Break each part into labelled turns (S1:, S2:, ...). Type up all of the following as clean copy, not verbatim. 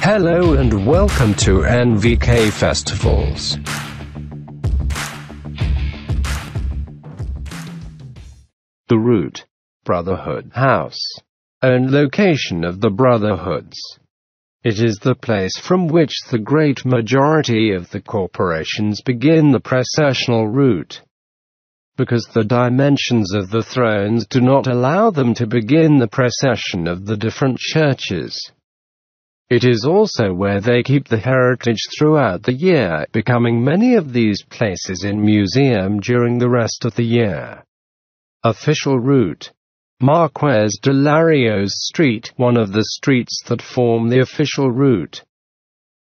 S1: Hello and welcome to NVK Festivals. The route, Brotherhood House, and location of the Brotherhoods. It is the place from which the great majority of the corporations begin the processional route, because the dimensions of the thrones do not allow them to begin the procession of the different churches. It is also where they keep the heritage throughout the year, becoming many of these places in museum during the rest of the year. Official route, Marqués de Larios Street, one of the streets that form the official route.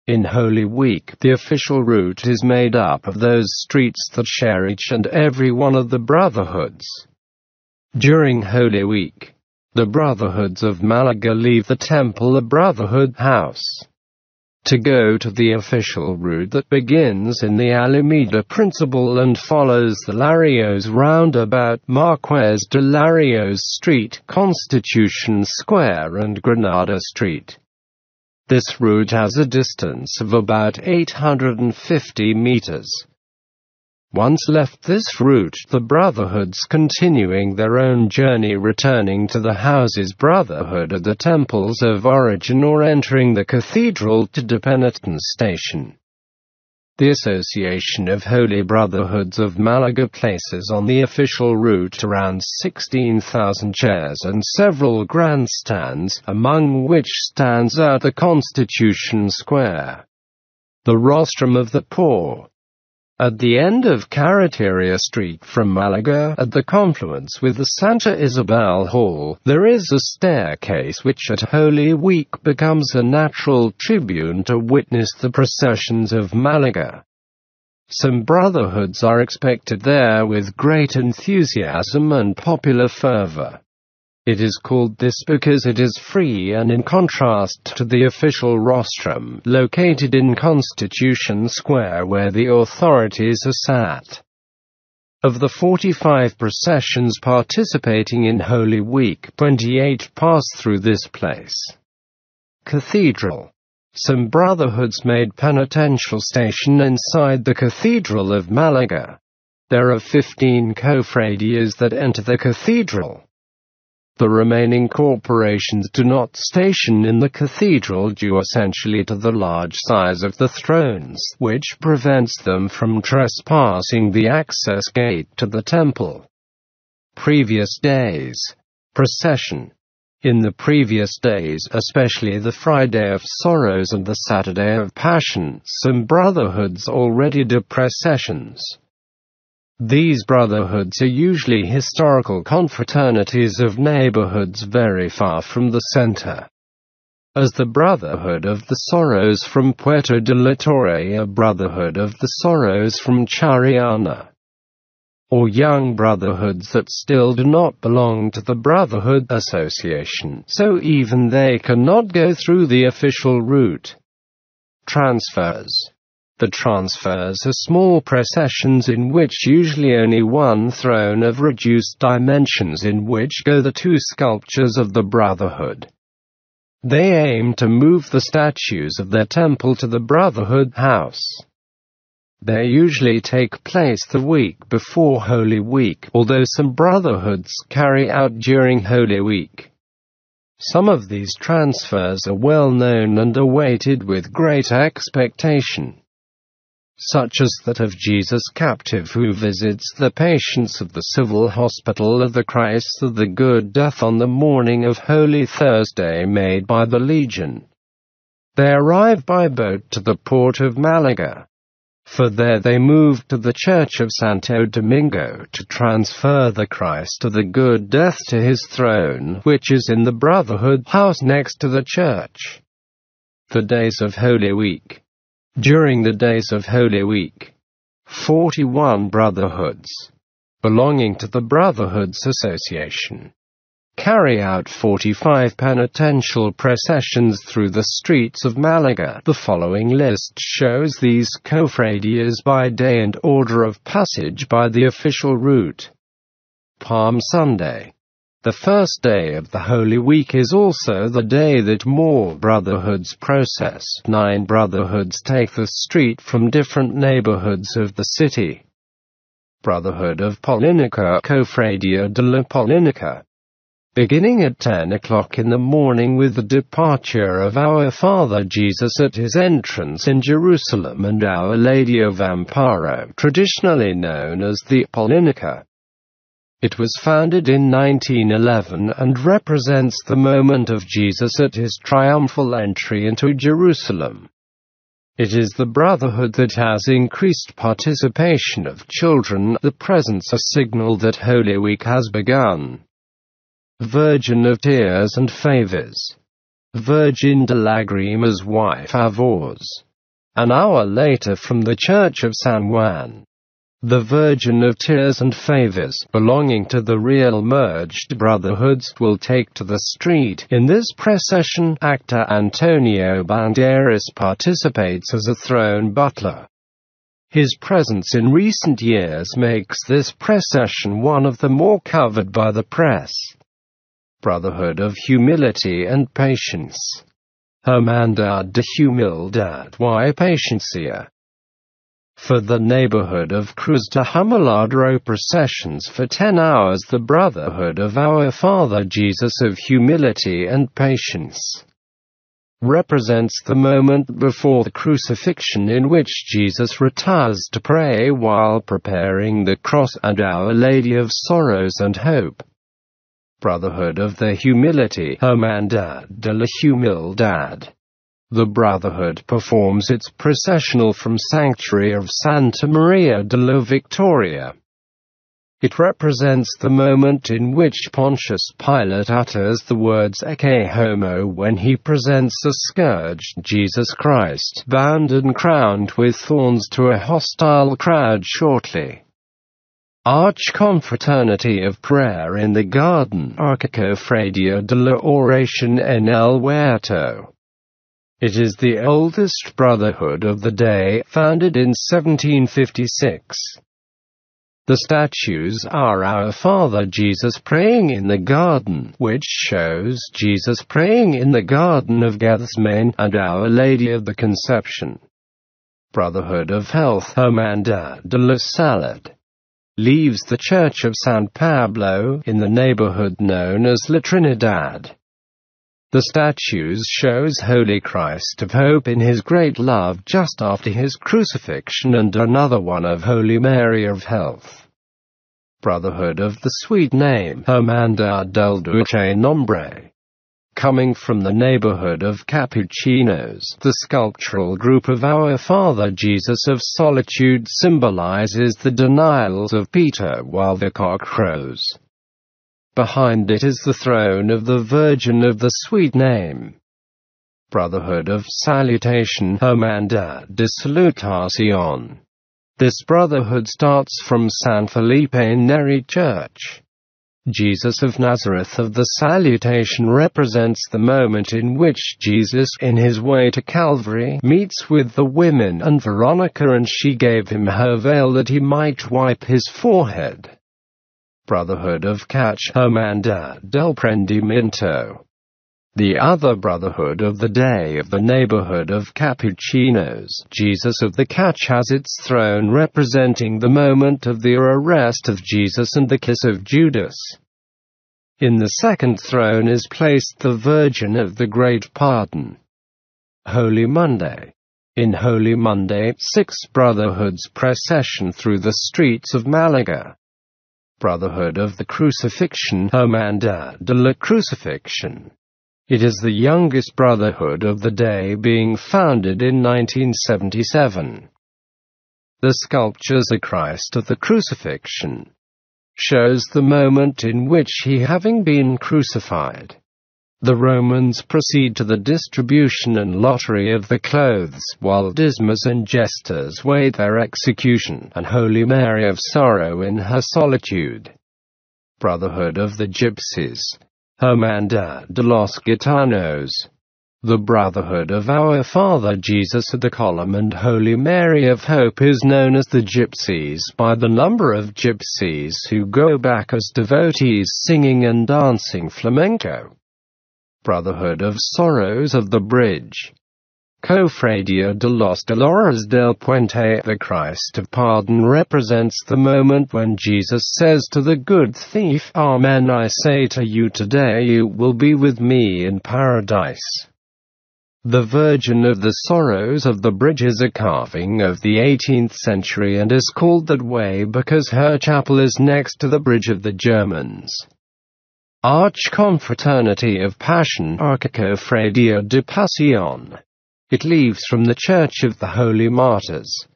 S1: In Holy Week, the official route is made up of those streets that share each and every one of the Brotherhoods. During Holy Week, the Brotherhoods of Malaga leave the temple, the Brotherhood House, to go to the official route that begins in the Alameda Principal and follows the Larios roundabout, Marqués de Larios Street, Constitution Square and Granada Street. This route has a distance of about 850 meters. Once left this route, the Brotherhoods continuing their own journey, returning to the houses Brotherhood at the temples of origin or entering the cathedral to the penitence station. The Association of Holy Brotherhoods of Malaga places on the official route around 16,000 chairs and several grandstands, among which stands out the Constitution Square, the Rostrum of the Poor. At the end of Carreteria Street from Malaga, at the confluence with the Santa Isabel Hall, there is a staircase which at Holy Week becomes a natural tribune to witness the processions of Malaga. Some Brotherhoods are expected there with great enthusiasm and popular fervor. It is called this because it is free and in contrast to the official rostrum, located in Constitution Square where the authorities are sat. Of the 45 processions participating in Holy Week, 28 pass through this place. Cathedral. Some Brotherhoods made penitential station inside the Cathedral of Malaga. There are 15 cofradias that enter the cathedral. The remaining corporations do not station in the cathedral due essentially to the large size of the thrones, which prevents them from trespassing the access gate to the temple. Previous days. Procession. In the previous days, especially the Friday of Sorrows and the Saturday of Passion, some Brotherhoods already do processions. These Brotherhoods are usually historical confraternities of neighborhoods very far from the center. As the Brotherhood of the Sorrows from Puerto de la Torre, a Brotherhood of the Sorrows from Chariana, or young Brotherhoods that still do not belong to the Brotherhood Association, so even they cannot go through the official route. Transfers. The transfers are small processions in which usually only one throne of reduced dimensions in which go the two sculptures of the Brotherhood. They aim to move the statues of their temple to the Brotherhood House. They usually take place the week before Holy Week, although some Brotherhoods carry out during Holy Week. Some of these transfers are well known and awaited with great expectation, such as that of Jesus captive who visits the patients of the civil hospital of the Christ of the Good Death on the morning of Holy Thursday made by the Legion. They arrive by boat to the port of Malaga, for there they move to the Church of Santo Domingo to transfer the Christ of the Good Death to his throne, which is in the Brotherhood House next to the church. The days of Holy Week. During the days of Holy Week, 41 Brotherhoods, belonging to the Brotherhoods Association, carry out 45 penitential processions through the streets of Malaga. The following list shows these cofradias by day and order of passage by the official route. Palm Sunday. The first day of the Holy Week is also the day that more brotherhoods process. 9 brotherhoods take the street from different neighborhoods of the city. Brotherhood of Polinica, Cofradia de la Polinica. Beginning at 10 o'clock in the morning with the departure of our Father Jesus at his entrance in Jerusalem and Our Lady of Amparo, traditionally known as the Polinica. It was founded in 1911 and represents the moment of Jesus at his triumphal entry into Jerusalem. It is the brotherhood that has increased participation of children, the presence a signal that Holy Week has begun. Virgin of Tears and Favors. Virgin de Lagrimas y Favors. An hour later from the Church of San Juan. The Virgin of Tears and Favors, belonging to the real merged brotherhoods, will take to the street. In this procession, actor Antonio Banderas participates as a throne butler. His presence in recent years makes this procession one of the more covered by the press. Brotherhood of Humility and Patience. Hermandad de Humildad y Paciencia. For the neighborhood of Cruz de Humilagro processions for 10 hours, the Brotherhood of Our Father Jesus of Humility and Patience represents the moment before the crucifixion in which Jesus retires to pray while preparing the cross and Our Lady of Sorrows and Hope. Brotherhood of the Humility, Hermandad de la Humildad. The Brotherhood performs its processional from Sanctuary of Santa Maria de la Victoria. It represents the moment in which Pontius Pilate utters the words Ecce Homo when he presents a scourged Jesus Christ, bound and crowned with thorns, to a hostile crowd shortly. Arch-Confraternity of Prayer in the Garden, Archicofradia de la Oración en el Huerto. It is the oldest brotherhood of the day, founded in 1756. The statues are Our Father Jesus praying in the garden, which shows Jesus praying in the Garden of Gethsemane, and Our Lady of the Conception. Brotherhood of Health, Hermandad de la Salud. Leaves the Church of San Pablo, in the neighborhood known as La Trinidad. The statues shows Holy Christ of Hope in his great love just after his crucifixion, and another one of Holy Mary of Health. Brotherhood of the Sweet Name, Hermandad del Dulce Nombre. Coming from the neighborhood of Capuchinos, the sculptural group of Our Father Jesus of Solitude symbolizes the denials of Peter while the cock crows. Behind it is the throne of the Virgin of the Sweet Name. Brotherhood of Salutation, Hermandad de Salutación. This brotherhood starts from San Felipe Neri Church. Jesus of Nazareth of the Salutation represents the moment in which Jesus, in his way to Calvary, meets with the women and Veronica, and she gave him her veil that he might wipe his forehead. Brotherhood of Catch, Hermandad del Prendimiento. The other brotherhood of the day of the neighborhood of Capuchinos, Jesus of the Catch, has its throne representing the moment of the arrest of Jesus and the kiss of Judas. In the second throne is placed the Virgin of the Great Pardon. Holy Monday. In Holy Monday, 6 brotherhoods procession through the streets of Malaga. Brotherhood of the Crucifixion, Hermandad de la Crucifixion. It is the youngest brotherhood of the day, being founded in 1977. The sculptures of Christ of the Crucifixion shows the moment in which he, having been crucified. The Romans proceed to the distribution and lottery of the clothes, while Dismas and jesters wait their execution, and Holy Mary of Sorrow in her solitude. Brotherhood of the Gypsies, Hermandad de los Gitanos. The Brotherhood of Our Father Jesus at the Column and Holy Mary of Hope is known as the Gypsies by the number of gypsies who go back as devotees singing and dancing flamenco. Brotherhood of Sorrows of the Bridge. Cofradia de los Dolores del Puente. The Christ of Pardon represents the moment when Jesus says to the good thief, "Amen, I say to you today you will be with me in paradise." The Virgin of the Sorrows of the Bridge is a carving of the 18th century and is called that way because her chapel is next to the Bridge of the Germans. Archconfraternity of Passion. Archicofradia de Pasión. It leaves from the Church of the Holy Martyrs.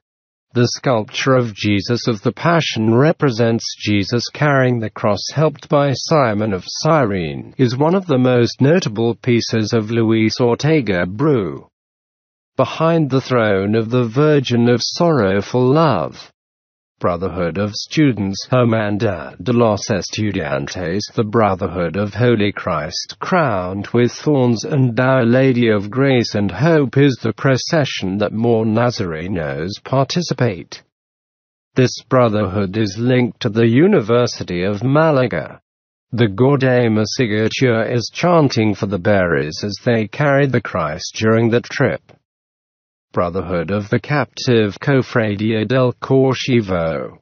S1: The sculpture of Jesus of the Passion represents Jesus carrying the cross helped by Simon of Cyrene, is one of the most notable pieces of Luis Ortega Bru. Behind the Throne of the Virgin of Sorrowful Love. Brotherhood of Students. Hermandad de los Estudiantes. The Brotherhood of Holy Christ crowned with thorns and Our Lady of Grace and Hope is the procession that more Nazarenos participate. This brotherhood is linked to the University of Malaga. The Guardia Signature is chanting for the bearers as they carry the Christ during the trip. Brotherhood of the Captive. Cofradia del Corsivo.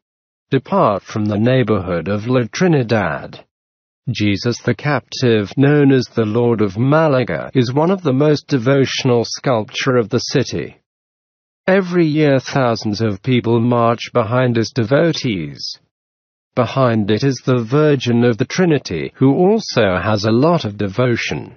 S1: Depart from the neighborhood of La Trinidad. Jesus the Captive, known as the Lord of Malaga, is one of the most devotional sculpture of the city. Every year thousands of people march behind as devotees. Behind it is the Virgin of the Trinity, who also has a lot of devotion.